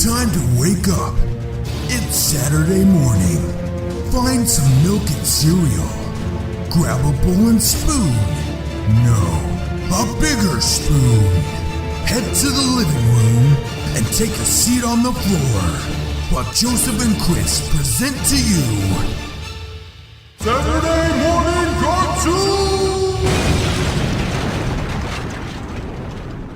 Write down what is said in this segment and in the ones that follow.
Time to wake up. It's Saturday morning. Find some milk and cereal. Grab a bowl and spoon. No, a bigger spoon. Head to the living room and take a seat on the floor while Joseph and Chris present to you Saturday Morning Cartoon!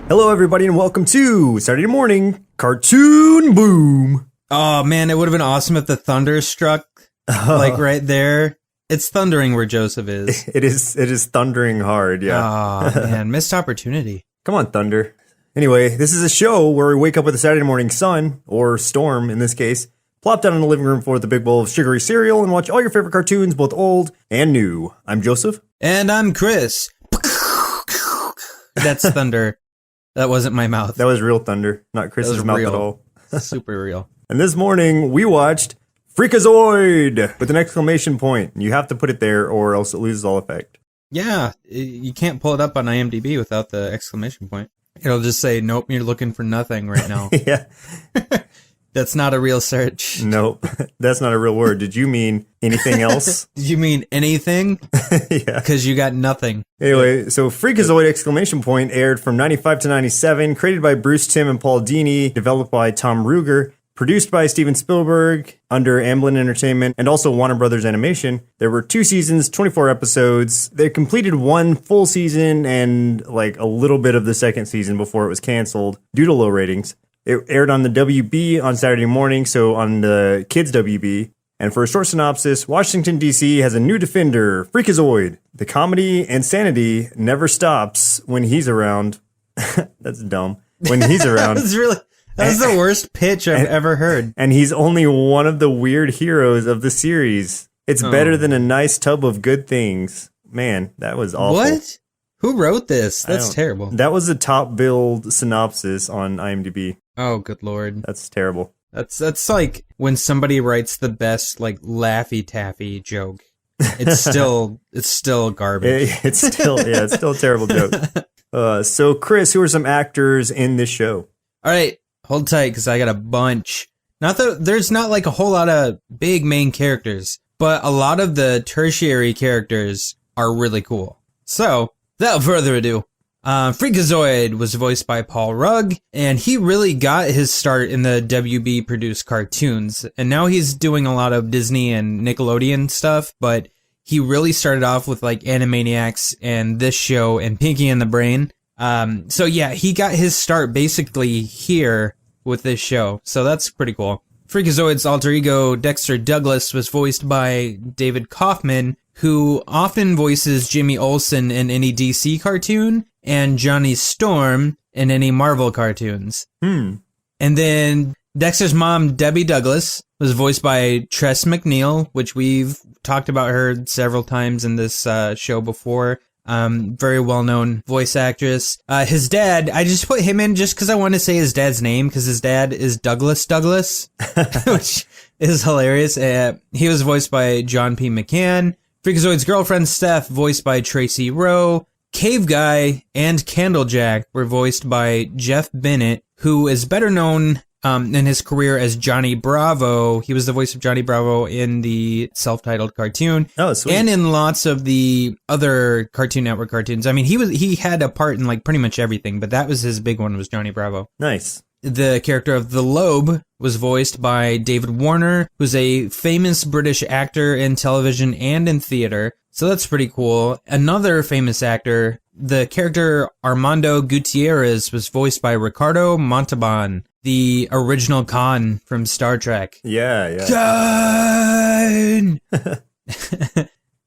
Hello everybody and welcome to Saturday Morning Cartoon Boom! Oh man, it would have been awesome if the thunder struck, like right there. It's thundering where Joseph is. It is thundering hard, yeah. Oh man, missed opportunity. Come on, thunder. Anyway, this is a show where we wake up with a Saturday morning sun, or storm in this case, plop down in the living room floor with a big bowl of sugary cereal and watch all your favorite cartoons, both old and new. I'm Joseph. And I'm Chris. That's thunder. That wasn't my mouth. That was real thunder, not Chris's mouth at all. Super real. And this morning, we watched Freakazoid with an exclamation point. You have to put it there or else it loses all effect. Yeah, you can't pull it up on IMDb without the exclamation point. It'll just say, nope, you're looking for nothing right now. Yeah. That's not a real search. Nope, that's not a real word. Did you mean anything else? Did you mean anything? Yeah. Because you got nothing. Anyway, so Freakazoid exclamation point aired from 95 to 97, created by Bruce Timm and Paul Dini, developed by Tom Ruegger, produced by Steven Spielberg under Amblin Entertainment and also Warner Brothers Animation. There were 2 seasons, 24 episodes. They completed 1 full season and like a little bit of the second season before it was canceled due to low ratings. It aired on the WB on Saturday morning, so on the kids' WB. And for a short synopsis, Washington, D.C. has a new defender, Freakazoid. The comedy and sanity never stops when he's around. That's dumb. When he's around. That's the worst pitch I've ever heard. And he's only one of the weird heroes of the series. It's better than a nice tub of good things. Man, that was awful. What? Who wrote this? That's terrible. That was a top billed synopsis on IMDb. Oh, good lord. That's terrible. That's like when somebody writes the best like Laffy Taffy joke. It's still garbage. It's still a terrible joke. So Chris, who are some actors in this show? All right, hold tight because I got a bunch. There's not like a whole lot of big main characters, but a lot of the tertiary characters are really cool. So, without further ado, Freakazoid was voiced by Paul Rugg, and he really got his start in the WB produced cartoons, and now he's doing a lot of Disney and Nickelodeon stuff, but he really started off with like Animaniacs and this show and Pinky and the Brain. So yeah, he got his start basically here with this show, so that's pretty cool. Freakazoid's alter ego, Dexter Douglas, was voiced by David Kaufman, who often voices Jimmy Olsen in any DC cartoon and Johnny Storm in any Marvel cartoons. And then Dexter's mom, Debbie Douglas, was voiced by Tress MacNeille, which we've talked about her several times in this show before. Very well-known voice actress. His dad, I just put him in just because I want to say his dad's name, because his dad is Douglas, which is hilarious. He was voiced by John P. McCann. Freakazoid's girlfriend, Steph, voiced by Tracy Rowe. Cave Guy and Candlejack were voiced by Jeff Bennett, who is better known in his career as Johnny Bravo. He was the voice of Johnny Bravo in the self-titled cartoon. Oh, sweet. And in lots of the other Cartoon Network cartoons. I mean, he had a part in like pretty much everything, but that was his big one, was Johnny Bravo. Nice. The character of the Lobe was voiced by David Warner, who's a famous British actor in television and in theater. So that's pretty cool. Another famous actor, the character Armando Guitierrez, was voiced by Ricardo Montalban, the original Khan from Star Trek. Yeah. Khan!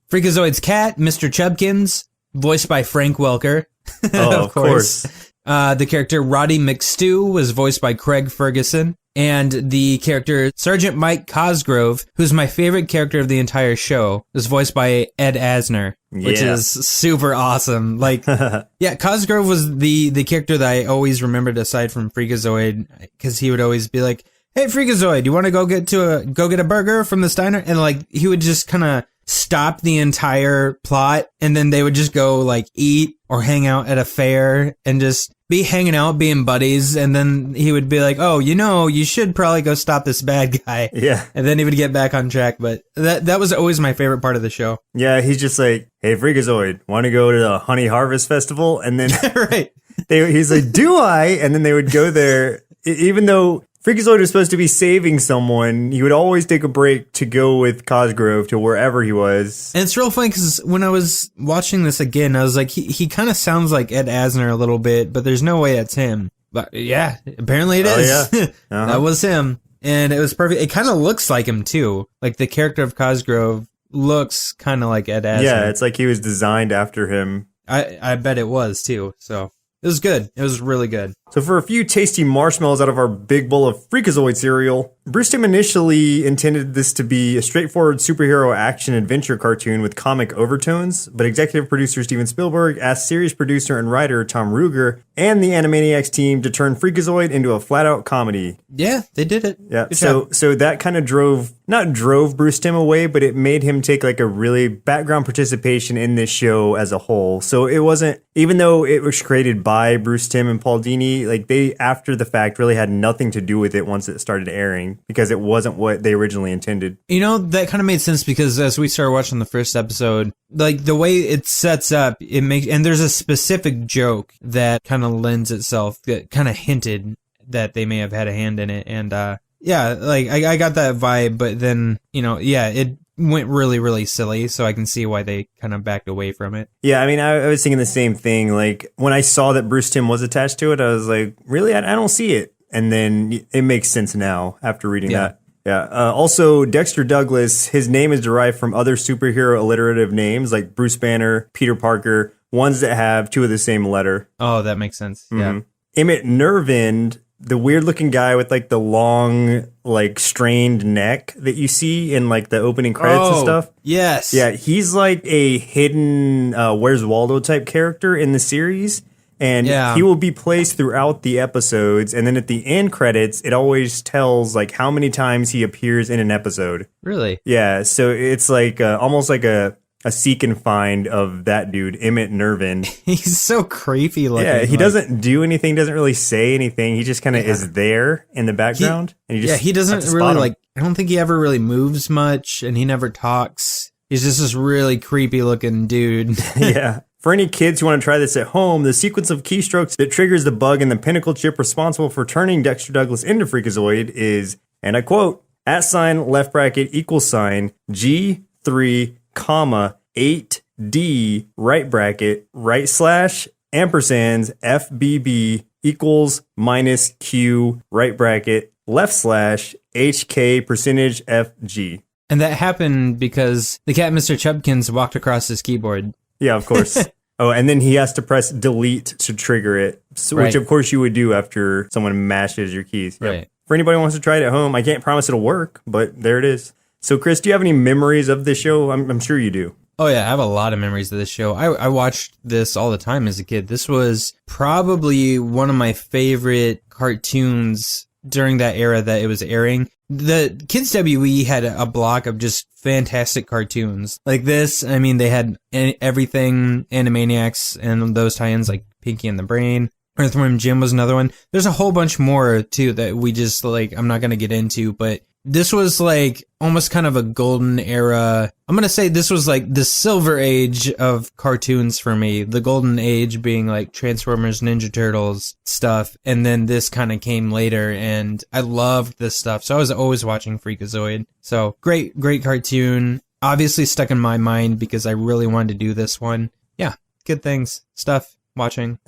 Freakazoid's cat, Mr. Chubkins, voiced by Frank Welker. Oh, of course. The character Roddy McStew was voiced by Craig Ferguson. And the character Sergeant Mike Cosgrove, who's my favorite character of the entire show, was voiced by Ed Asner, which is super awesome. Like, yeah, Cosgrove was the character that I always remembered aside from Freakazoid, because he would always be like, "Hey, Freakazoid, you want to go get a burger from the Steiner?" And like, he would just kind of stop the entire plot, and then they would just go like eat or hang out at a fair and just be hanging out, being buddies, and then he would be like, oh, you should probably go stop this bad guy. Yeah. And then he would get back on track. But that was always my favorite part of the show. Yeah, he's just like, hey, Freakazoid, want to go to the Honey Harvest Festival? And then Right. he's like, do I? And then they would go there, even though Freakazoid was supposed to be saving someone. He would always take a break to go with Cosgrove to wherever he was. And it's real funny because when I was watching this again, I was like, he kind of sounds like Ed Asner a little bit, but there's no way that's him. But yeah, apparently it is. Yeah. Uh-huh. That was him. And it was perfect. It kind of looks like him too. Like the character of Cosgrove looks kind of like Ed Asner. Yeah, it's like he was designed after him. I bet it was too. So it was good. It was really good. So for a few tasty marshmallows out of our big bowl of Freakazoid cereal, Bruce Timm initially intended this to be a straightforward superhero action adventure cartoon with comic overtones, but executive producer Steven Spielberg asked series producer and writer Tom Ruegger and the Animaniacs team to turn Freakazoid into a flat-out comedy. Yeah, they did it. Yeah, Good so job. that kind of drove Bruce Timm away, but it made him take like a really background participation in this show as a whole. So it wasn't, even though it was created by Bruce Timm and Paul Dini, like they, after the fact, really had nothing to do with it once it started airing because it wasn't what they originally intended. That kind of made sense because as we started watching the first episode, like the way it sets up, and there's a specific joke that kind of lends itself, that kind of hinted that they may have had a hand in it. And yeah, like I got that vibe, but then, it went really, really silly, so I can see why they kind of backed away from it. Yeah, I mean, I was thinking the same thing. Like, when I saw that Bruce Timm was attached to it, I was like, really? I don't see it. And then it makes sense now after reading that. Yeah. Also, Dexter Douglas, his name is derived from other superhero alliterative names like Bruce Banner, Peter Parker, ones that have two of the same letter. Oh, that makes sense. Mm-hmm. Yeah. Emmett Nervind, the weird looking guy with like the long, like strained neck that you see in like the opening credits and stuff. Yes. Yeah, he's like a hidden Where's Waldo type character in the series. And he will be placed throughout the episodes. And then at the end credits, it always tells like how many times he appears in an episode. Really? Yeah. So it's like almost like a seek and find of that dude, Emmett Nervind. He's so creepy looking. Yeah, he doesn't do anything, doesn't really say anything. He just kind of is there in the background. And you just he doesn't really I don't think he ever really moves much, and he never talks. He's just this really creepy looking dude. Yeah. For any kids who want to try this at home, the sequence of keystrokes that triggers the bug in the Pinnacle chip responsible for turning Dexter Douglas into Freakazoid is, and I quote, @ left bracket equals sign G3, comma 8D right bracket right slash ampersands FBB equals minus Q right bracket left slash HK percentage FG. And that happened because the cat Mr. Chubkins walked across his keyboard. Yeah, of course. Oh, and then he has to press delete to trigger it, which of course you would do after someone mashes your keys. Yep. Right. For anybody who wants to try it at home, I can't promise it'll work, but there it is. So, Chris, do you have any memories of this show? I'm sure you do. Oh, yeah, I have a lot of memories of this show. I watched this all the time as a kid. This was probably one of my favorite cartoons during that era that it was airing. The Kids WE had a block of just fantastic cartoons. Like this, I mean, they had everything, Animaniacs, and those tie-ins like Pinky and the Brain. Earthworm Jim was another one. There's a whole bunch more, too, that we just, like, I'm not going to get into, but this was, like, almost kind of a golden era. I'm going to say this was, like, the silver age of cartoons for me. The golden age being, like, Transformers, Ninja Turtles stuff, and then this kind of came later, and I loved this stuff, so I was always watching Freakazoid. So, great cartoon. Obviously stuck in my mind because I really wanted to do this one. Yeah, good things, stuff, watching.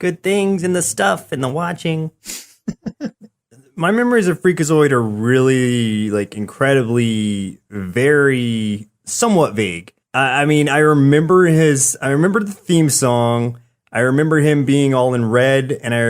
Good things in the stuff and the watching. My memories of Freakazoid are really, like, incredibly, very, somewhat vague. I mean, I remember the theme song. I remember him being all in red, and I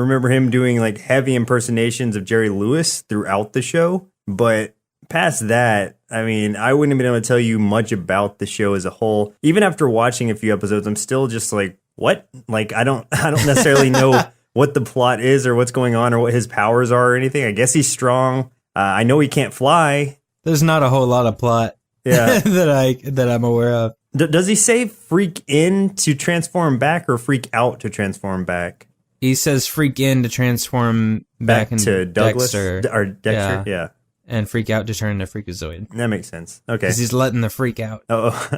remember him doing, like, heavy impersonations of Jerry Lewis throughout the show. But past that, I mean, I wouldn't have been able to tell you much about the show as a whole. Even after watching a few episodes, I'm still just like, what? Like, I don't necessarily know what the plot is or what's going on or what his powers are or anything. I guess he's strong. I know he can't fly. There's not a whole lot of plot that I'm aware of. Does he say freak in to transform back or freak out to transform back? He says freak in to transform back into Douglas Dexter. or Dexter. Yeah. And freak out to turn into Freakazoid. That makes sense. Okay. Because he's letting the freak out. Oh,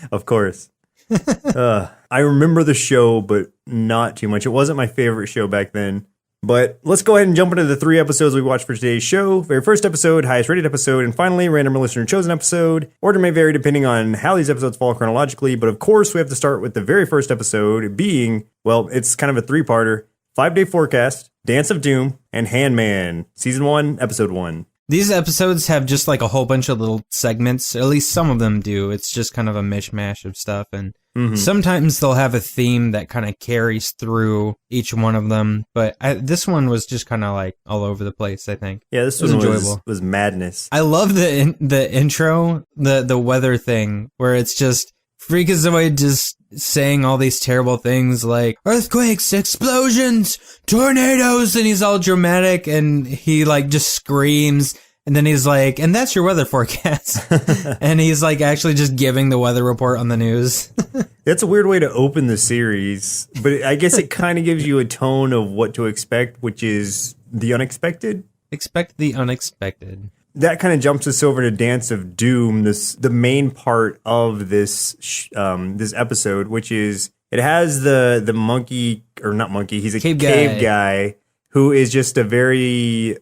of course. I remember the show, but not too much. It wasn't my favorite show back then. But let's go ahead and jump into the 3 episodes we watched for today's show. Very first episode, highest rated episode, and finally, random listener chosen episode. Order may vary depending on how these episodes fall chronologically, but of course, we have to start with the very first episode being, well, it's kind of a 3-parter, 5-Day Forecast, Dance of Doom, and Handman, Season 1, Episode 1. These episodes have just like a whole bunch of little segments. At least some of them do. It's just kind of a mishmash of stuff. And sometimes they'll have a theme that kind of carries through each one of them. But this one was just kind of like all over the place, I think. Yeah, this was enjoyable. Was madness. I love the intro, the weather thing, where it's just Freakazoid just saying all these terrible things like earthquakes, explosions, tornadoes, and he's all dramatic and he like just screams, and then he's like, and that's your weather forecast. And he's like actually just giving the weather report on the news. That's a weird way to open the series, but I guess it kind of gives you a tone of what to expect, which is the unexpected. Expect the unexpected. That kind of jumps us over to Dance of Doom, the main part of this this episode, which is it has the monkey, or not monkey, he's a cave guy who is just a very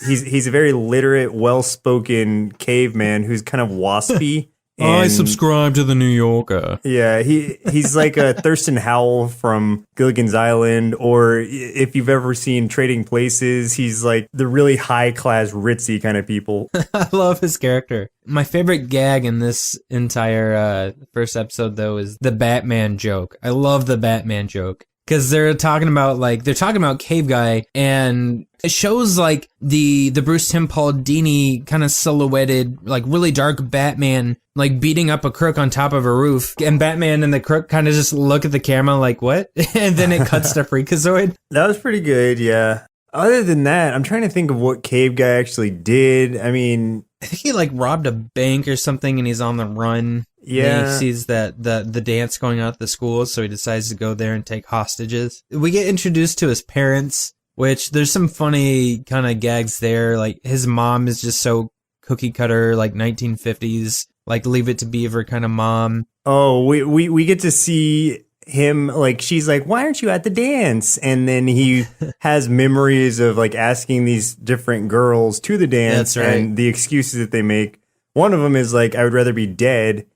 he's a very literate, well-spoken caveman who's kind of waspy. I subscribe to the New Yorker. Yeah, he's like a Thurston Howell from Gilligan's Island, or if you've ever seen Trading Places, he's like the really high-class, ritzy kind of people. I love his character. My favorite gag in this entire first episode, though, is the Batman joke. I love the Batman joke. Because they're talking about Cave Guy, and it shows like the Bruce Tim Paul Dini kind of silhouetted, like really dark Batman, like beating up a crook on top of a roof, and Batman and the crook kind of just look at the camera like, what? And then it cuts to Freakazoid. That was pretty good, yeah. Other than that, I'm trying to think of what Cave Guy actually did. I mean, I think he like robbed a bank or something, and he's on the run. Yeah, he sees that the dance going on at the school, so he decides to go there and take hostages. We get introduced to his parents, which there's some funny kind of gags there. Like his mom is just so cookie cutter, like 1950s, like Leave It to Beaver kind of mom. Oh, we get to see him, like she's like, why aren't you at the dance? And then he has memories of like asking these different girls to the dance. That's right. And the excuses that they make. One of them is like, I would rather be dead.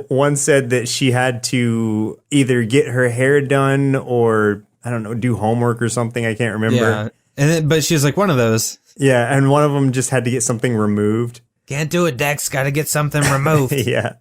One said that she had to either get her hair done or I don't know, do homework or something. I can't remember. Yeah, but she's like one of those. Yeah, and one of them just had to get something removed. Can't do it, Dex. Got to get something removed. Yeah.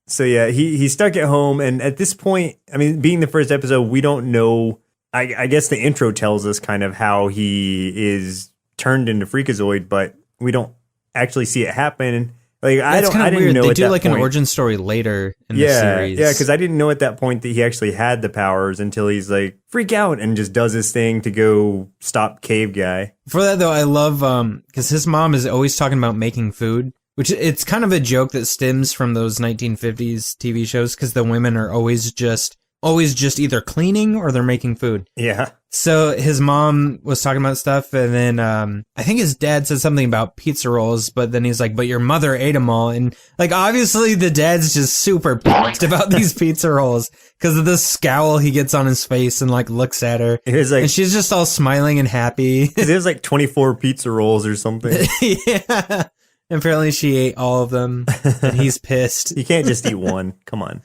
So yeah, he's stuck at home, and at this point, I mean, being the first episode, we don't know. I guess the intro tells us kind of how he is turned into Freakazoid, but we don't actually see it happen. Like I didn't weird. know they at do that like point. An origin story later in the series. Yeah, because I didn't know at that point that he actually had the powers until he's like freak out and just does his thing to go stop Cave Guy. For that though, I love because his mom is always talking about making food, which it's kind of a joke that stems from those 1950s TV shows because the women are always just either cleaning or they're making food. Yeah. So his mom was talking about stuff, and then I think his dad said something about pizza rolls, but then he's like, but your mother ate them all. And like, obviously the dad's just super pissed about these pizza rolls because of the scowl he gets on his face and like looks at her. And she's just all smiling and happy. There's like 24 pizza rolls or something. Yeah. Apparently she ate all of them, and he's pissed. You can't just eat one. Come on.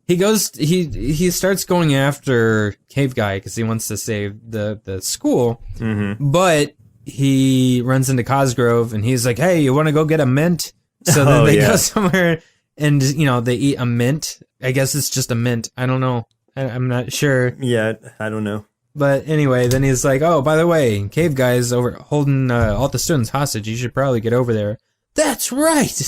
He starts going after Cave Guy because he wants to save the school, but he runs into Cosgrove and he's like, hey, you want to go get a mint? So then they go somewhere and, they eat a mint. I guess it's just a mint. I don't know. I'm not sure. Yeah, I don't know. But anyway, then he's like, oh, by the way, Cave Guy's over holding all the students hostage. You should probably get over there. That's right.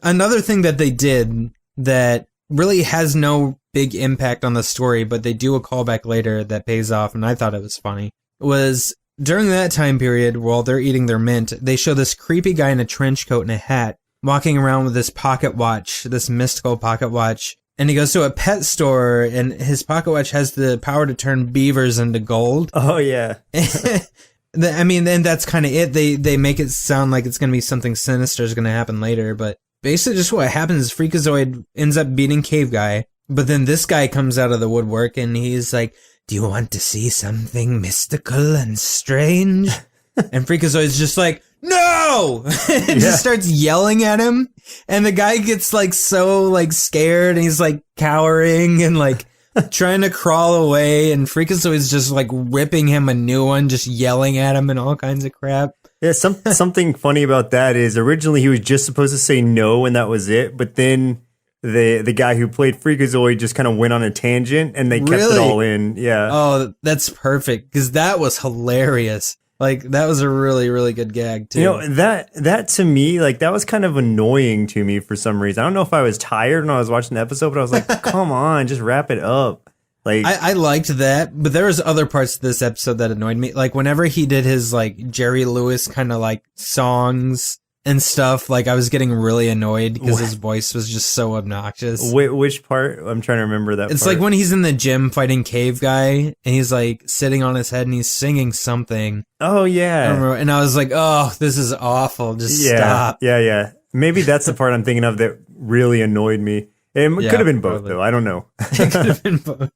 Another thing that they did that really has no big impact on the story, but they do a callback later that pays off, and I thought it was funny, was during that time period while they're eating their mint, they show this creepy guy in a trench coat and a hat walking around with this pocket watch, this mystical pocket watch, and he goes to a pet store, and his pocket watch has the power to turn beavers into gold. Oh yeah. I mean, and that's kind of it. They make it sound like it's going to be something sinister is going to happen later, but basically just what happens is Freakazoid ends up beating Cave Guy, but then this guy comes out of the woodwork and he's like, do you want to see something mystical and strange? And Freakazoid's just like, no! And just starts yelling at him, and the guy gets like so like scared, and he's like cowering and like trying to crawl away, and Freakazoid's just like ripping him a new one, just yelling at him and all kinds of crap. Yeah, something funny about that is originally he was just supposed to say no and that was it, but then the guy who played Freakazoid just kind of went on a tangent and they kept it all in. Yeah. Oh, that's perfect, because that was hilarious. Like, that was a really, really good gag, too. You know, that to me, like, that was kind of annoying to me for some reason. I don't know if I was tired when I was watching the episode, but I was like, come on, just wrap it up. Like, I liked that, but there was other parts of this episode that annoyed me. Like, whenever he did his, like, Jerry Lewis kind of, like, songs and stuff, like, I was getting really annoyed because his voice was just so obnoxious. Which part? I'm trying to remember that It's part. like when he's in the gym fighting Cave Guy, and he's, like, sitting on his head and he's singing something. Oh, yeah. I remember, and I was like, oh, this is awful. Just stop. Yeah. Maybe that's the part I'm thinking of that really annoyed me. It could have been both, though. I don't know. It could have been both.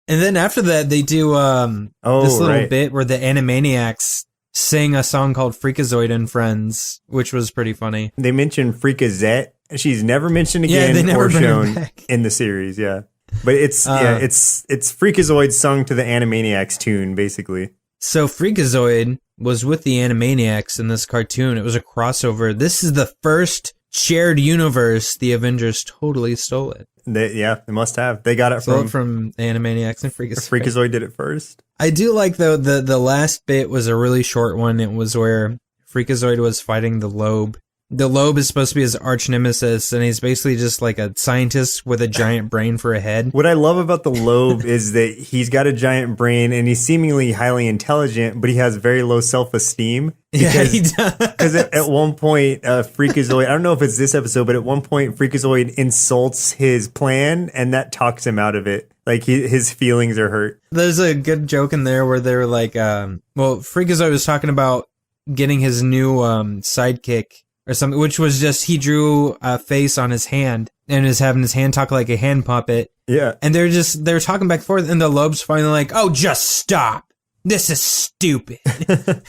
And then after that, they do this little bit where the Animaniacs sing a song called Freakazoid and Friends, which was pretty funny. They mentioned Freakazette. She's never mentioned again or shown in the series, yeah. But it's Freakazoid sung to the Animaniacs tune, basically. So Freakazoid was with the Animaniacs in this cartoon. It was a crossover. This is the first shared universe. The Avengers totally stole it. They must have. They got it from Animaniacs and Freakazoid. Freakazoid did it first. I do like, though, the last bit was a really short one. It was where Freakazoid was fighting the Lobe. The Lobe is supposed to be his arch nemesis, and he's basically just like a scientist with a giant brain for a head. What I love about the Lobe is that he's got a giant brain, and he's seemingly highly intelligent, but he has very low self-esteem. Yeah, he does. Because at one point, Freakazoid, I don't know if it's this episode, but at one point, Freakazoid insults his plan, and that talks him out of it. Like, his feelings are hurt. There's a good joke in there where they were like, Freakazoid was talking about getting his new sidekick or something, which was just he drew a face on his hand and is having his hand talk like a hand puppet. Yeah. And they're talking back and forth, and the Lobe's finally like, oh, just stop. This is stupid.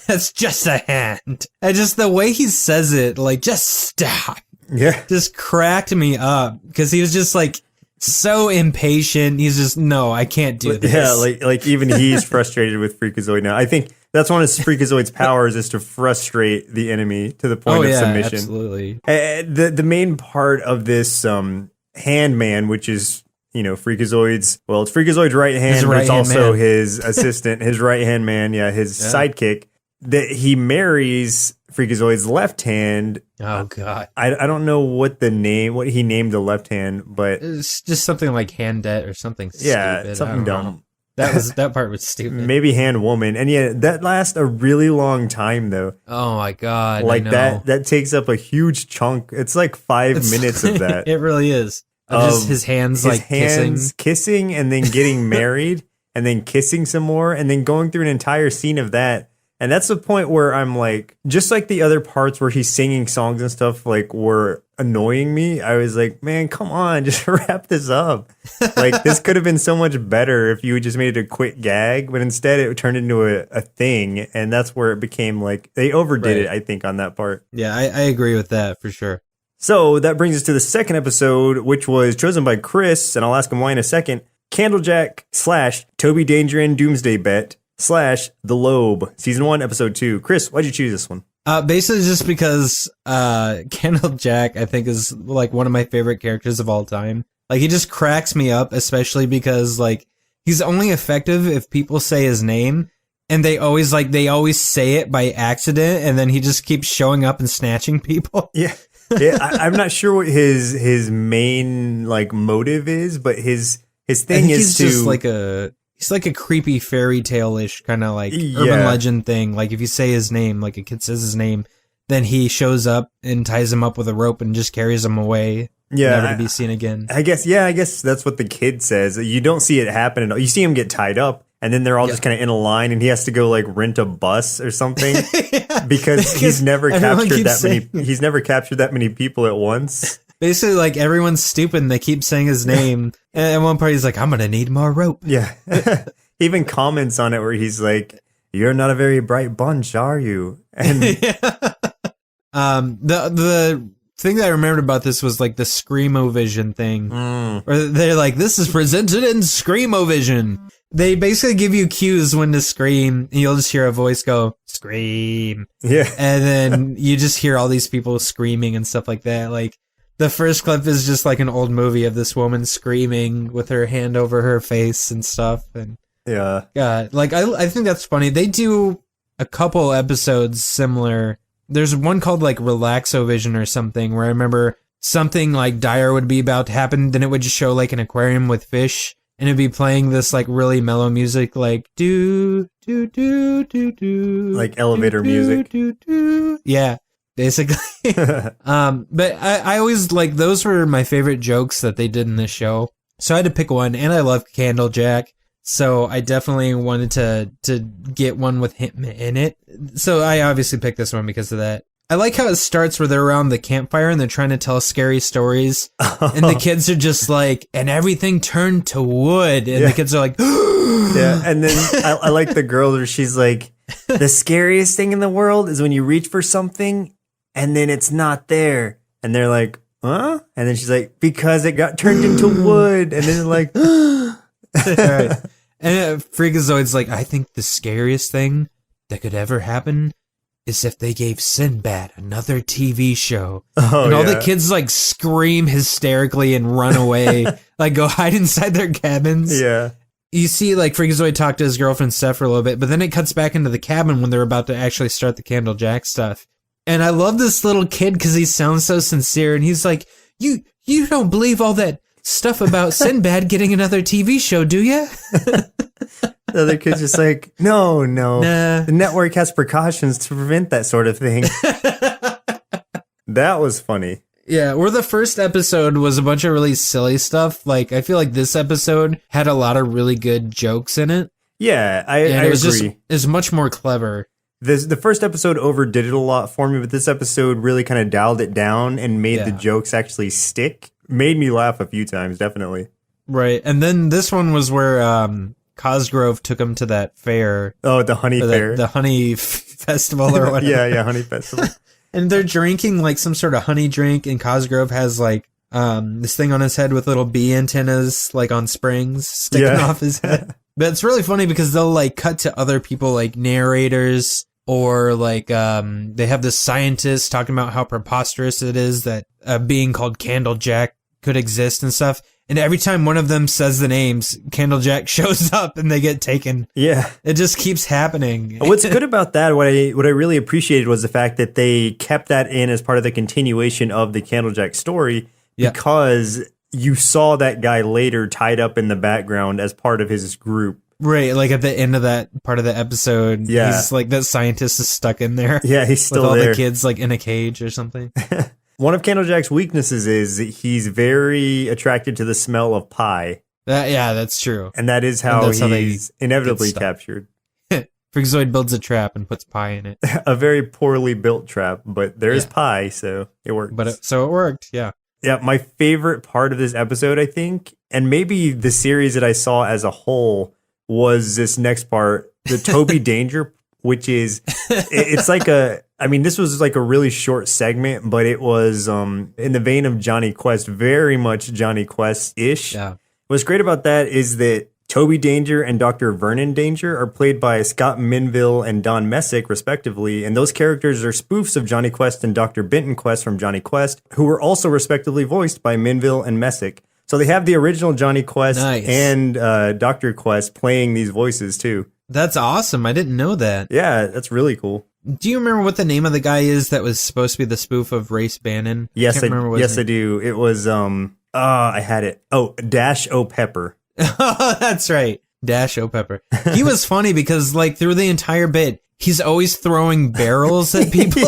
That's just a hand. And just the way he says it, like, just stop. Yeah. Just cracked me up because he was just like so impatient. He's just, no, I can't do this. Yeah, like even he's frustrated with Freakazoid now. I think that's one of Freakazoid's powers is to frustrate the enemy to the point of submission. Absolutely. The main part of this hand man, which is, you know, it's Freakazoid's right hand, but it's also his assistant, his right hand man, his sidekick, that he marries Freakazoid's left hand. Oh God. I don't know what he named the left hand, but it's just something like hand debt or something stupid. Something dumb. That part was stupid. Maybe hand woman. And that lasts a really long time though. Oh my God. Like that takes up a huge chunk. It's like 5 minutes of that. It really is. Just his hands kissing and then getting married and then kissing some more and then going through an entire scene of that. And that's the point where I'm like, just like the other parts where he's singing songs and stuff like were annoying me. I was like, man, come on, just wrap this up. Like this could have been so much better if you just made it a quick gag, but instead it turned into a thing. And that's where it became like they overdid it, I think, on that part. Yeah, I agree with that for sure. So that brings us to the second episode, which was chosen by Chris, and I'll ask him why in a second. Candlejack / Toby Danger and Doomsday Bet / The Lobe, Season 1, Episode 2. Chris, why'd you choose this one? Basically just because Candlejack, I think, is like one of my favorite characters of all time. Like, he just cracks me up, especially because, like, he's only effective if people say his name, and they always say it by accident, and then he just keeps showing up and snatching people. Yeah. I'm not sure what his main like motive is, but his thing is he's like a creepy fairy tale-ish kind of like urban legend thing. Like if you say his name, like a kid says his name, then he shows up and ties him up with a rope and just carries him away. Yeah, never to be seen again. I guess that's what the kid says. You don't see it happen at all. You see him get tied up, and then they're all just kind of in a line, and he has to go like rent a bus or something because he's never captured that many. He's never captured that many people at once. Basically, like, everyone's stupid and they keep saying his name. And at one part, he's like, I'm going to need more rope. Yeah. He even comments on it where he's like, you're not a very bright bunch, are you? And the thing that I remembered about this was, like, the Screamo-Vision thing. Where they're like, this is presented in Screamo-Vision. They basically give you cues when to scream, and you'll just hear a voice go, scream. Yeah. And then you just hear all these people screaming and stuff like that. Like, the first clip is just like an old movie of this woman screaming with her hand over her face and stuff. And yeah, like I think that's funny. They do a couple episodes similar. There's one called like Relaxovision or something where I remember something like dire would be about to happen. Then it would just show like an aquarium with fish, and it'd be playing this like really mellow music, like do do do do do, like elevator music. Yeah. Basically. But I always, like, those were my favorite jokes that they did in this show. So I had to pick one, and I love Candlejack. So I definitely wanted to get one with him in it. So I obviously picked this one because of that. I like how it starts where they're around the campfire and they're trying to tell scary stories. And the kids are just like, and everything turned to wood. And the kids are like, yeah. And then I like the girl where she's like, the scariest thing in the world is when you reach for something and then it's not there. And they're like, huh? And then she's like, because it got turned into wood. And then they're like, right. And Freakazoid's like, I think the scariest thing that could ever happen is if they gave Sinbad another TV show. And all the kids like scream hysterically and run away, like go hide inside their cabins. Yeah. You see like Freakazoid talk to his girlfriend Steph for a little bit, but then it cuts back into the cabin when they're about to actually start the Candlejack stuff. And I love this little kid because he sounds so sincere, and he's like, you don't believe all that stuff about Sinbad getting another TV show, do you? The other kid's just like, no. Nah. The network has precautions to prevent that sort of thing. That was funny. Yeah, where the first episode was a bunch of really silly stuff. Like, I feel like this episode had a lot of really good jokes in it. Yeah, I agree. It's much more clever. The first episode overdid it a lot for me, but this episode really kind of dialed it down and made the jokes actually stick. Made me laugh a few times, definitely. Right, and then this one was where Cosgrove took him to that fair. Oh, the honey fair. The honey festival or whatever. yeah, honey festival. And they're drinking like some sort of honey drink, and Cosgrove has like this thing on his head with little bee antennas like on springs sticking off his head. But it's really funny because they'll like cut to other people like narrators, or like they have this scientist talking about how preposterous it is that a being called Candlejack could exist and stuff. And every time one of them says the names, Candlejack shows up and they get taken. Yeah. It just keeps happening. What's good about that, what I really appreciated was the fact that they kept that in as part of the continuation of the Candlejack story, because you saw that guy later tied up in the background as part of his group. Right, like at the end of that part of the episode, he's like, that scientist is stuck in there. Yeah, he's still with all there. the kids like in a cage or something. One of Candlejack's weaknesses is he's very attracted to the smell of pie. Yeah, that's true. And that is how he's inevitably captured. Freakazoid builds a trap and puts pie in it. A very poorly built trap, but there is pie, so it works. So it worked, yeah. Yeah, my favorite part of this episode, I think, and maybe the series that I saw as a whole, was this next part, the Toby Danger, which is, it's like this was like a really short segment, but it was in the vein of Johnny Quest, very much Johnny Quest-ish. Yeah. What's great about that is that Toby Danger and Dr. Vernon Danger are played by Scott Minville and Don Messick, respectively, and those characters are spoofs of Johnny Quest and Dr. Benton Quest from Johnny Quest, who were also respectively voiced by Minville and Messick. So they have the original Johnny Quest and Dr. Quest playing these voices, too. That's awesome. I didn't know that. Yeah, that's really cool. Do you remember what the name of the guy is that was supposed to be the spoof of Race Bannon? Yes, I do. It was, I had it. Oh, Dash O'Pepper. Oh, that's right. Dash O'Pepper. He was funny because, like, through the entire bit, he's always throwing barrels at people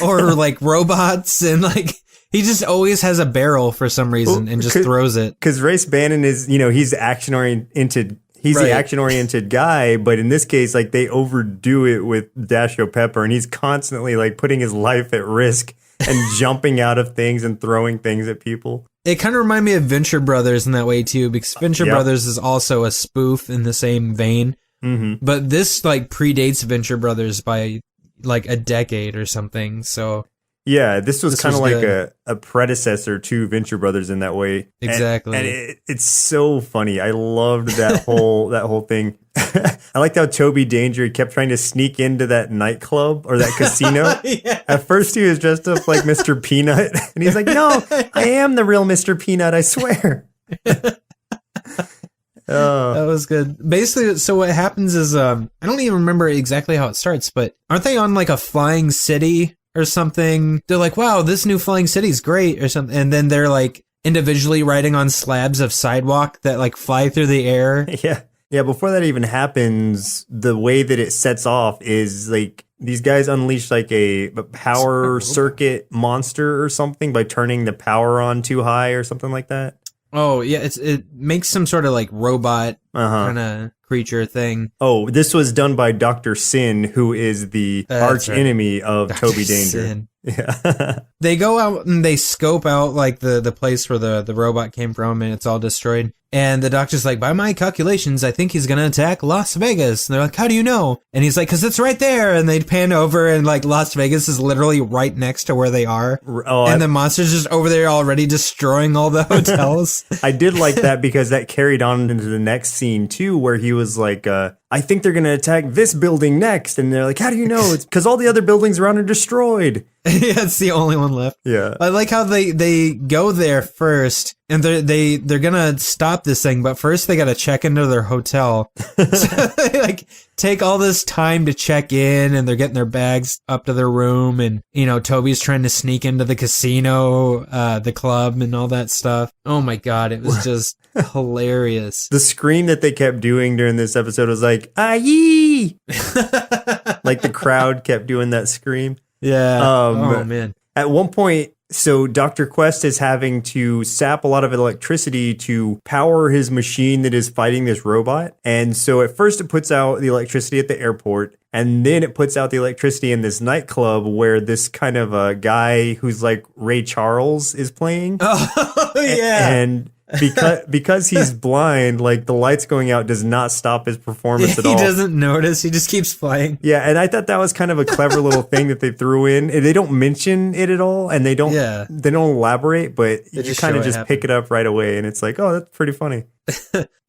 or, like, robots, and, like, He just always has a barrel for some reason and just throws it. Because Race Bannon is, he's action-oriented. He's the action-oriented guy, but in this case, like, they overdo it with Dasho Pepper, and he's constantly, like, putting his life at risk and jumping out of things and throwing things at people. It kind of reminded me of Venture Brothers in that way, too, because Venture Brothers is also a spoof in the same vein. Mm-hmm. But this, like, predates Venture Brothers by, like, a decade or something, so... Yeah, this was kind of like a predecessor to Venture Brothers in that way. Exactly. And it's so funny. I loved that whole thing. I liked how Toby Danger kept trying to sneak into that nightclub or that casino. Yes. At first he was dressed up like Mr. Peanut. And he's like, no, I am the real Mr. Peanut, I swear. That was good. Basically, so what happens is, I don't even remember exactly how it starts, but aren't they on like a flying city or something? They're like, wow, this new flying city's great or something. And then they're like individually riding on slabs of sidewalk that like fly through the air. Yeah. Yeah. Before that even happens, the way that it sets off is like these guys unleash like a power circuit monster or something by turning the power on too high or something like that. Oh, yeah. It makes some sort of like robot kind of creature thing. Oh, this was done by Dr. Sin, who is the arch enemy of Dr. Toby Danger. Sin. Yeah. They go out and they scope out like the place where the robot came from, and it's all destroyed. And the doctor's like, by my calculations, I think he's going to attack Las Vegas. And they're like, how do you know? And he's like, because it's right there. And they pan over and like Las Vegas is literally right next to where they are. And the monster's just over there already destroying all the hotels. I did like that because that carried on into the next scene too, where he was like, I think they're going to attack this building next. And they're like, how do you know? It's because all the other buildings around are destroyed. Yeah, it's the only one left. Yeah. I like how they go there first and they're going to stop this thing, but first they got to check into their hotel. So they like take all this time to check in, and they're getting their bags up to their room, and Toby's trying to sneak into the casino, the club and all that stuff. Oh my God, it was just hilarious. The scream that they kept doing during this episode was like, "Aye!" Like the crowd kept doing that scream. Yeah. Oh man. At one point, so Dr. Quest is having to sap a lot of electricity to power his machine that is fighting this robot. And so at first it puts out the electricity at the airport, and then it puts out the electricity in this nightclub where this kind of a guy who's like Ray Charles is playing. Oh, yeah. And because he's blind, like the lights going out does not stop his performance at all. He doesn't notice. He just keeps playing. Yeah, and I thought that was kind of a clever little thing that they threw in. They don't mention it at all, and they don't elaborate, but you kind of just pick it up right away, and it's like, oh, that's pretty funny.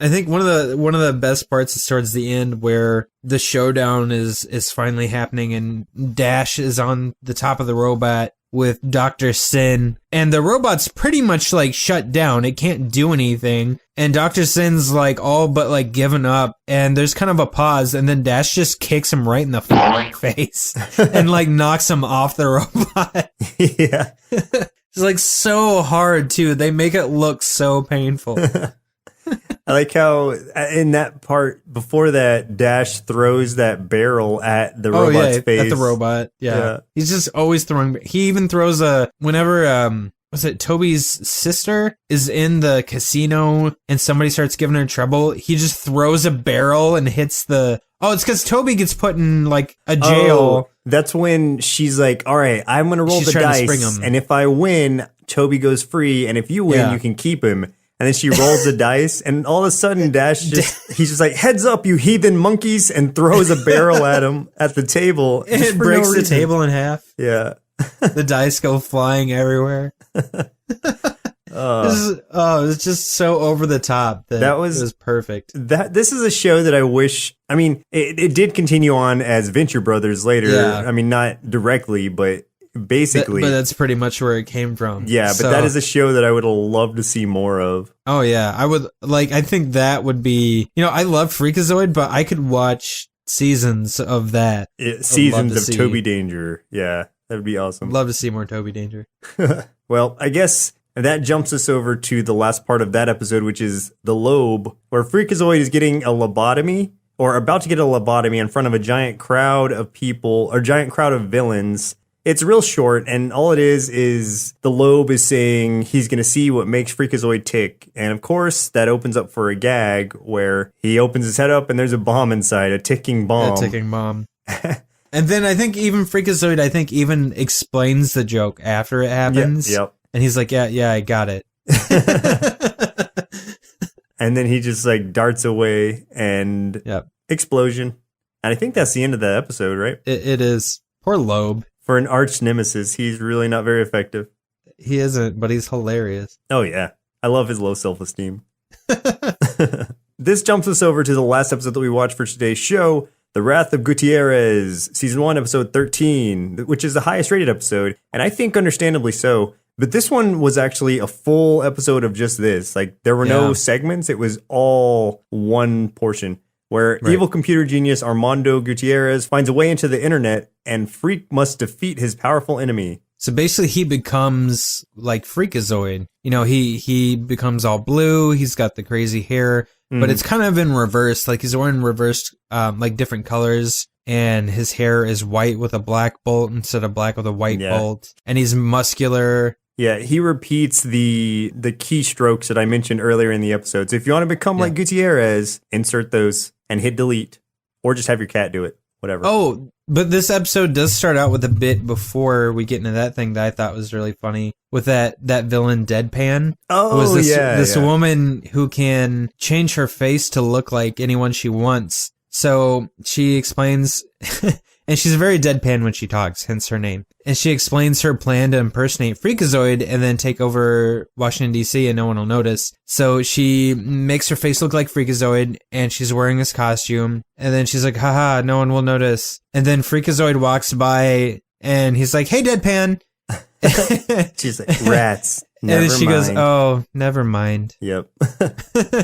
I think one of the best parts is towards the end where the showdown is finally happening, and Dash is on the top of the robot with Dr. Sin, and the robot's pretty much like shut down. It can't do anything. And Dr. Sin's like all but like given up, and there's kind of a pause, and then Dash just kicks him right in the face and like knocks him off the robot. Yeah. It's like so hard too. They make it look so painful. I like how in that part before that, Dash throws that barrel at the robot's face. At the robot. Yeah. He's just always throwing. He even throws whenever was it Toby's sister is in the casino and somebody starts giving her trouble, he just throws a barrel and hits the. Oh, it's because Toby gets put in like a jail. Oh, that's when she's like, all right, I'm going to roll the dice. And if I win, Toby goes free. And if you win, you can keep him. And then she rolls the dice, and all of a sudden, he's just like, heads up, you heathen monkeys, and throws a barrel at him at the table. And it breaks the table in half. Yeah. The dice go flying everywhere. It's just so over the top. It was perfect. This is a show that I wish, it did continue on as Venture Brothers later. Yeah. I mean, not directly, but basically. But that's pretty much where it came from. Yeah, but that is a show that I would love to see more of. Oh, yeah. I think that would be, I love Freakazoid, but I could watch seasons of that. Seasons of Toby Danger. Yeah, that would be awesome. Love to see more Toby Danger. Well, I guess that jumps us over to the last part of that episode, which is the Lobe, where Freakazoid is getting a lobotomy, or about to get a lobotomy in front of a giant crowd of people, or giant crowd of villains. It's real short, and all it is the Lobe is saying he's going to see what makes Freakazoid tick. And of course, that opens up for a gag where he opens his head up and there's a bomb inside, a ticking bomb. A ticking bomb. And then I think even Freakazoid, even explains the joke after it happens. Yep. And he's like, yeah, I got it. And then he just like darts away and explosion. And I think that's the end of the episode, right? It is. Poor Lobe. For an arch nemesis, he's really not very effective. He isn't, but he's hilarious. Oh, yeah. I love his low self-esteem. This jumps us over to the last episode that we watched for today's show, The Wrath of Guitierrez, Season 1, Episode 13, which is the highest rated episode, and I think understandably so. But this one was actually a full episode of just this. Like, there were no segments. It was all one portion. Where evil computer genius Armando Guitierrez finds a way into the internet and Freak must defeat his powerful enemy. So basically he becomes like Freakazoid. You know, he becomes all blue, he's got the crazy hair, but it's kind of in reverse. Like he's wearing reversed, like different colors, and his hair is white with a black bolt instead of black with a white bolt. And he's muscular. Yeah, he repeats the keystrokes that I mentioned earlier in the episode. So if you want to become like Guitierrez, insert those and hit delete. Or just have your cat do it. Whatever. Oh, but this episode does start out with a bit before we get into that thing that I thought was really funny. With that villain Deadpan. Oh, it was this, yeah. This woman who can change her face to look like anyone she wants. So she explains... And she's very deadpan when she talks, hence her name. And she explains her plan to impersonate Freakazoid and then take over Washington, D.C. and no one will notice. So she makes her face look like Freakazoid and she's wearing this costume. And then she's like, haha, no one will notice. And then Freakazoid walks by and he's like, hey, Deadpan. She's like, rats. And then she goes, oh, never mind. Yep.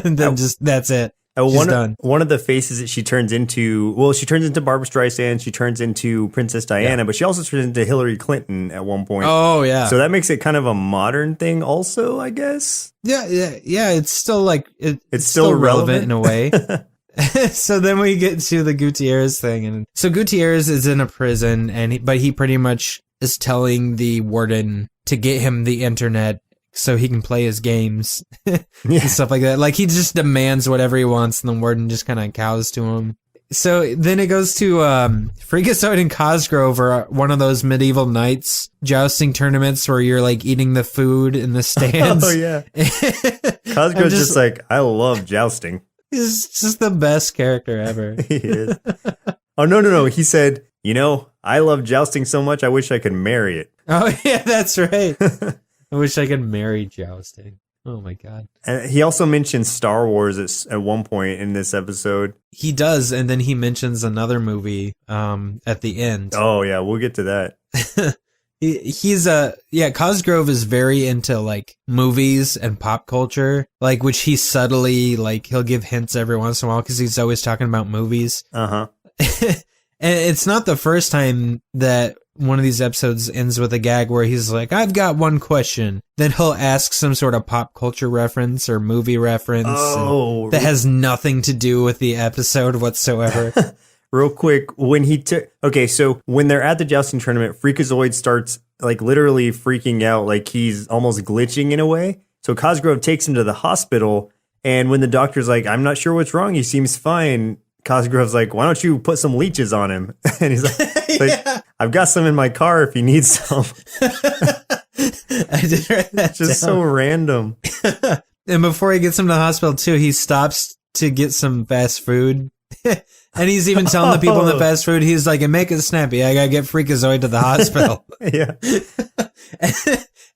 And then that's it. One of the faces that she turns into, well, she turns into Barbra Streisand, she turns into Princess Diana, but she also turns into Hillary Clinton at one point. Oh, yeah. So that makes it kind of a modern thing also, I guess. Yeah. It's still like, it's still relevant in a way. So then we get to the Guitierrez thing. And so Guitierrez is in a prison, but he pretty much is telling the warden to get him the internet so he can play his games and stuff like that. Like, he just demands whatever he wants, and the warden just kind of cows to him. So then it goes to Freakazoid and Cosgrove are one of those medieval knights jousting tournaments where you're, like, eating the food in the stands. Oh, yeah. Cosgrove's just like, I love jousting. He's just the best character ever. He is. Oh, no. He said, I love jousting so much, I wish I could marry it. Oh, yeah, that's right. I wish I could marry jousting. Oh my god. And he also mentions Star Wars at one point in this episode. He does, and then he mentions another movie at the end. Oh yeah, we'll get to that. He's Cosgrove is very into like movies and pop culture, like which he subtly like he'll give hints every once in a while because he's always talking about movies. Uh-huh. And it's not the first time that one of these episodes ends with a gag where he's like, I've got one question. Then he'll ask some sort of pop culture reference or movie reference that has nothing to do with the episode whatsoever. Real quick, when so when they're at the jousting tournament, Freakazoid starts like literally freaking out, like he's almost glitching in a way. So Cosgrove takes him to the hospital, and when the doctor's like, I'm not sure what's wrong, he seems fine. Cosgrove's like, why don't you put some leeches on him? And he's like, I've got some in my car if you need some. I did write that just down. So random. And before he gets him to the hospital too, he stops to get some fast food. And he's even telling the people in the fast food, he's like, and make it snappy, I gotta get Freakazoid to the hospital. Yeah.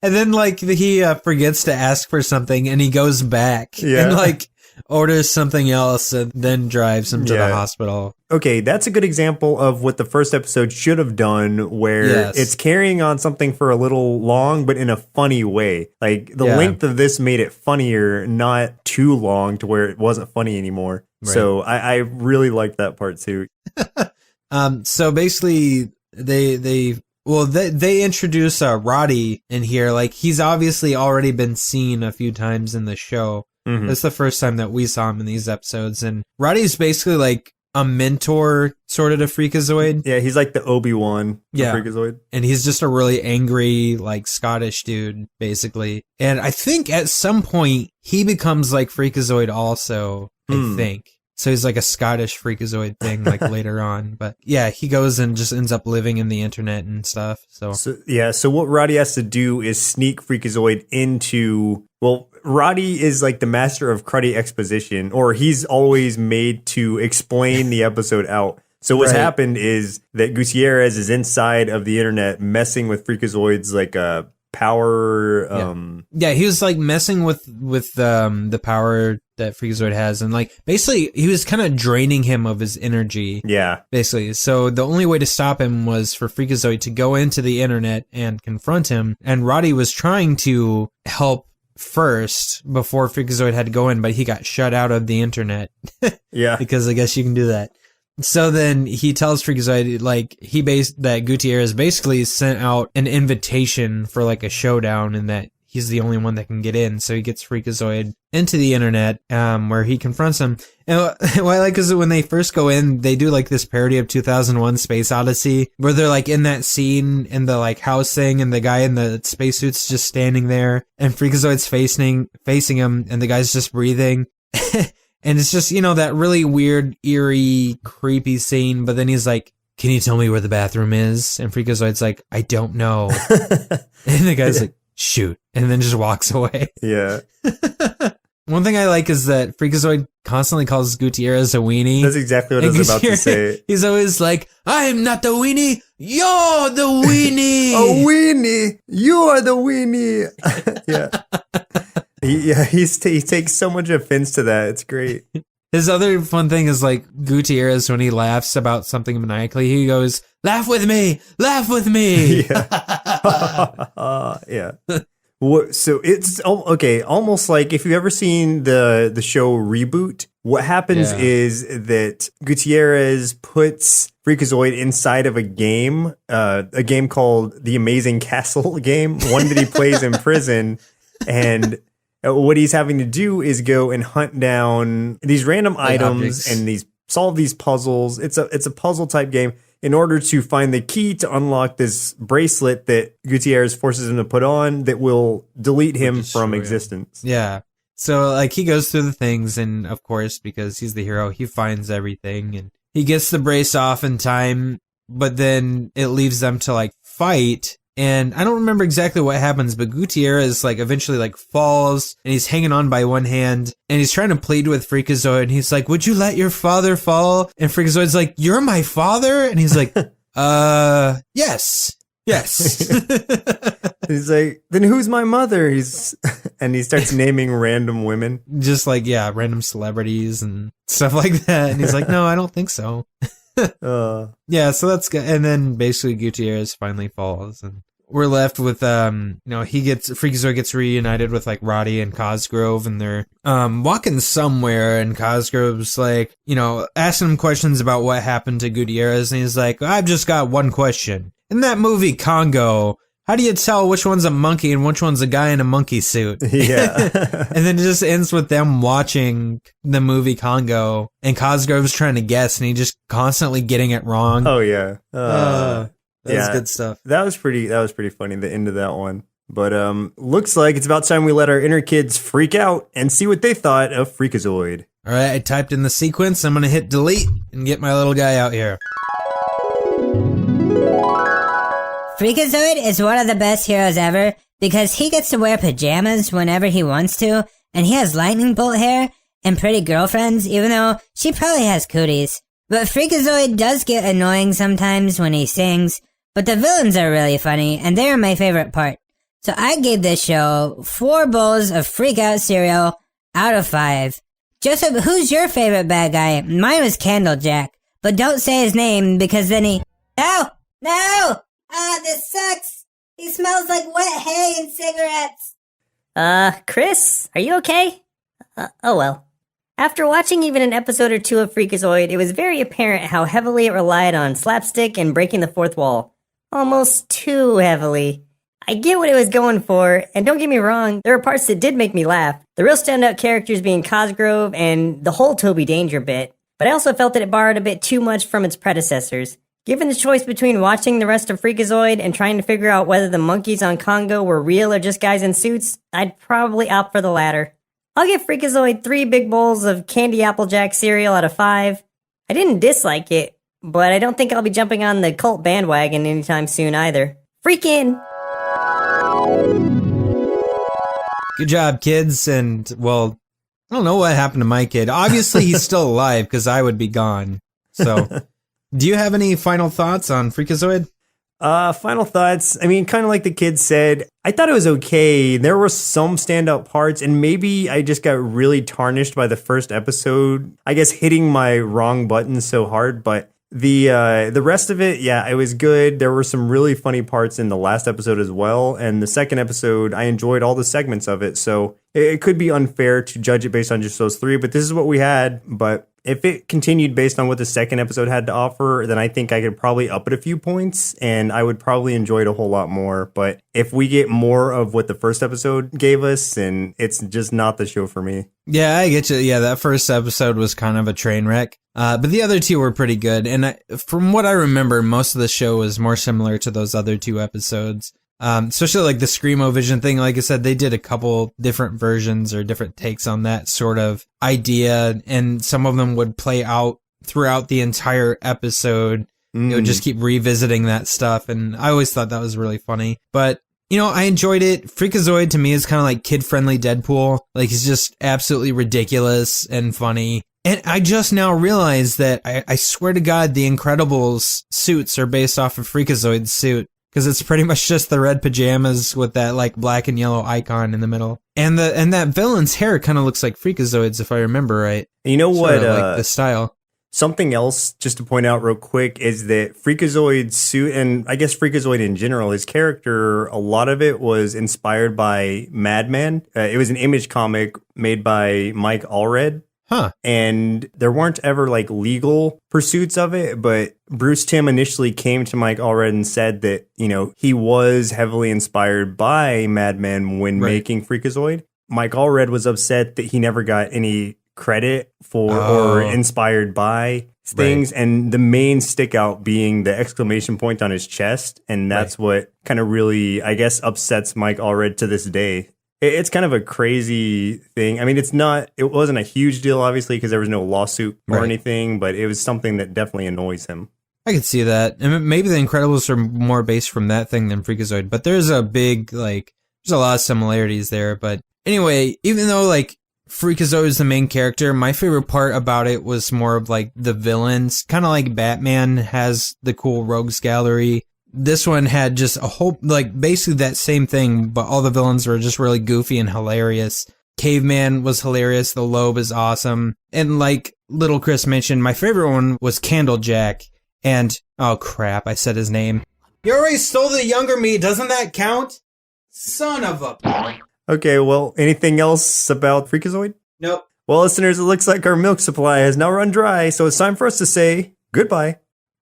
And then like he forgets to ask for something and he goes back and like orders something else and then drives him to the hospital. Okay, that's a good example of what the first episode should have done, where it's carrying on something for a little long, but in a funny way. Like, the length of this made it funnier, not too long to where it wasn't funny anymore. Right. So I really liked that part too. So basically, they introduce Roddy in here. Like, he's obviously already been seen a few times in the show. Mm-hmm. That's the first time that we saw him in these episodes. And Roddy's basically like a mentor sort of to Freakazoid. Yeah, he's like the Obi-Wan of Freakazoid. And he's just a really angry, like, Scottish dude, basically. And I think at some point, he becomes like Freakazoid also, I think. So he's like a Scottish Freakazoid thing, like later on. But yeah, he goes and just ends up living in the internet and stuff. So what Roddy has to do is sneak Freakazoid into, well, Roddy is like the master of cruddy exposition, or he's always made to explain the episode out. So what's happened is that Guitierrez is inside of the internet messing with Freakazoid's like power. He was like messing with the power that Freakazoid has, and like basically he was kind of draining him of his energy. Yeah. Basically. So the only way to stop him was for Freakazoid to go into the internet and confront him. And Roddy was trying to help first before Freakazoid had to go in, but he got shut out of the internet. Yeah. Because I guess you can do that. So then he tells Freakazoid, like, that Guitierrez basically sent out an invitation for like a showdown, and that he's the only one that can get in. So he gets Freakazoid into the internet, where he confronts him. And what I like is that when they first go in, they do like this parody of 2001 Space Odyssey, where they're like in that scene in the like house thing, and the guy in the spacesuit's just standing there, and Freakazoid's facing him, and the guy's just breathing. And it's just, that really weird, eerie, creepy scene. But then he's like, "Can you tell me where the bathroom is?" And Freakazoid's like, "I don't know." And the guy's like, "Shoot." And then just walks away. Yeah. One thing I like is that Freakazoid constantly calls Guitierrez a weenie. That's exactly what I was about to say. He's always like, "I'm not the weenie, you're the weenie." A weenie. You are the weenie. Yeah. He takes so much offense to that. It's great. His other fun thing is like Guitierrez, when he laughs about something maniacally, he goes, "Laugh with me, laugh with me." Yeah. Yeah. So it's okay. Almost like if you've ever seen the show Reboot, what happens is that Guitierrez puts Freakazoid inside of a game called The Amazing Castle game, one that he plays in prison, and what he's having to do is go and hunt down these random items and solve these puzzles. It's a puzzle type game in order to find the key to unlock this bracelet that Guitierrez forces him to put on that will delete him from existence. Yeah. So like he goes through the things, and of course, because he's the hero, he finds everything and he gets the brace off in time, but then it leaves them to like fight. And I don't remember exactly what happens, but Guitierrez like eventually like falls, and he's hanging on by one hand, and he's trying to plead with Freakazoid, and he's like, "Would you let your father fall?" And Freakazoid's like, "You're my father?" And he's like, yes. He's like, "Then who's my mother?" And he starts naming random women. Just like, random celebrities and stuff like that. And he's like, "No, I don't think so." Yeah, so that's good. And then basically Guitierrez finally falls, and we're left with Freakazoid gets reunited with like Roddy and Cosgrove, and they're walking somewhere, and Cosgrove's like, asking him questions about what happened to Guitierrez, and he's like, "I've just got one question. In that movie Congo, how do you tell which one's a monkey and which one's a guy in a monkey suit?" Yeah. And then it just ends with them watching the movie Congo, and Cosgrove's trying to guess, and he just constantly getting it wrong. Oh yeah. That's good stuff. That was pretty funny, the end of that one. But looks like it's about time we let our inner kids freak out and see what they thought of Freakazoid. All right, I typed in the sequence. I'm going to hit delete and get my little guy out here. Freakazoid is one of the best heroes ever because he gets to wear pajamas whenever he wants to, and he has lightning bolt hair and pretty girlfriends, even though she probably has cooties. But Freakazoid does get annoying sometimes when he sings, but the villains are really funny, and they're my favorite part. So I gave this show 4 bowls of Freak Out cereal out of 5. Joseph, who's your favorite bad guy? Mine was Candlejack, but don't say his name because then he... No! This sucks! He smells like wet hay and cigarettes! Chris, are you okay? Oh well. After watching even an episode or two of Freakazoid, it was very apparent how heavily it relied on slapstick and breaking the fourth wall. Almost too heavily. I get what it was going for, and don't get me wrong, there were parts that did make me laugh. The real standout characters being Cosgrove and the whole Toby Danger bit. but I also felt that it borrowed a bit too much from its predecessors. Given the choice between watching the rest of Freakazoid and trying to figure out whether the monkeys on Congo were real or just guys in suits, I'd probably opt for the latter. I'll give Freakazoid 3 big bowls of candy Applejack cereal out of 5. I didn't dislike it, but I don't think I'll be jumping on the cult bandwagon anytime soon either. Freakin'! Good job, kids. And, well, I don't know what happened to my kid. Obviously, he's still alive because I would be gone. So, do you have any final thoughts on Freakazoid? Final thoughts. I mean, kind of like the kids said, I thought it was okay. There were some standout parts, and maybe I just got really tarnished by the first episode. I guess hitting my wrong button so hard, but the rest of it, yeah, it was good. There were some really funny parts in the last episode as well, and the second episode, I enjoyed all the segments of it. So it could be unfair to judge it based on just those 3, but this is what we had. But if it continued based on what the second episode had to offer, then I think I could probably up it a few points and I would probably enjoy it a whole lot more. But if we get more of what the first episode gave us, then it's just not the show for me. Yeah, I get you. Yeah, that first episode was kind of a train wreck. But the other 2 were pretty good. And from what I remember, most of the show was more similar to those other 2 episodes. Especially like the Screamo-Vision thing. Like I said, they did a couple different versions or different takes on that sort of idea, and some of them would play out throughout the entire episode. It would just keep revisiting that stuff, and I always thought that was really funny. But, you know, I enjoyed it. Freakazoid to me is kind of like kid-friendly Deadpool. Like, he's just absolutely ridiculous and funny. And I just now realized that I swear to God, the Incredibles suits are based off of Freakazoid's suit. Because it's pretty much just the red pajamas with that like black and yellow icon in the middle, and that villain's hair kind of looks like Freakazoid's if I remember right. You know what? Like the style. Something else just to point out real quick is that Freakazoid's suit, and I guess Freakazoid in general, his character, a lot of it was inspired by Madman. It was an Image comic made by Mike Allred. Huh. And there weren't ever like legal pursuits of it, but Bruce Timm initially came to Mike Allred and said that, you know, he was heavily inspired by Madman when making Freakazoid. Mike Allred was upset that he never got any credit for or inspired by things, and the main stick out being the exclamation point on his chest, and that's what kind of really, I guess, upsets Mike Allred to this day. It's kind of a crazy thing. I mean, it wasn't a huge deal, obviously, because there was no lawsuit or anything, but it was something that definitely annoys him. I could see that. And maybe the Incredibles are more based from that thing than Freakazoid, but there's a big, like, there's a lot of similarities there. But anyway, even though, like, Freakazoid is the main character, my favorite part about it was more of, like, the villains. Kind of like Batman has the cool rogues gallery. This one had just a whole, like, basically that same thing, but all the villains were just really goofy and hilarious. Caveman was hilarious. The Lobe is awesome. And like Little Chris mentioned, my favorite one was Candlejack. And, oh crap, I said his name. You already stole the younger me. Doesn't that count? Son of a... Okay, well, anything else about Freakazoid? Nope. Well, listeners, it looks like our milk supply has now run dry, so it's time for us to say goodbye.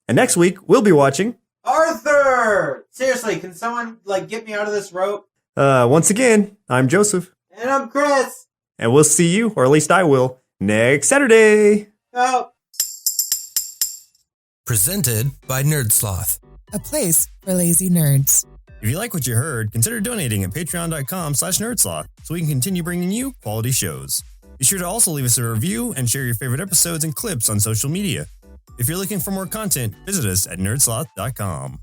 And next week, we'll be watching... Arthur! Seriously, can someone, like, get me out of this rope? Once again, I'm Joseph. And I'm Chris. And we'll see you, or at least I will, next Saturday. Oh. Presented by Nerdsloth. A place for lazy nerds. If you like what you heard, consider donating at patreon.com/nerdsloth so we can continue bringing you quality shows. Be sure to also leave us a review and share your favorite episodes and clips on social media. If you're looking for more content, visit us at nerdsloth.com.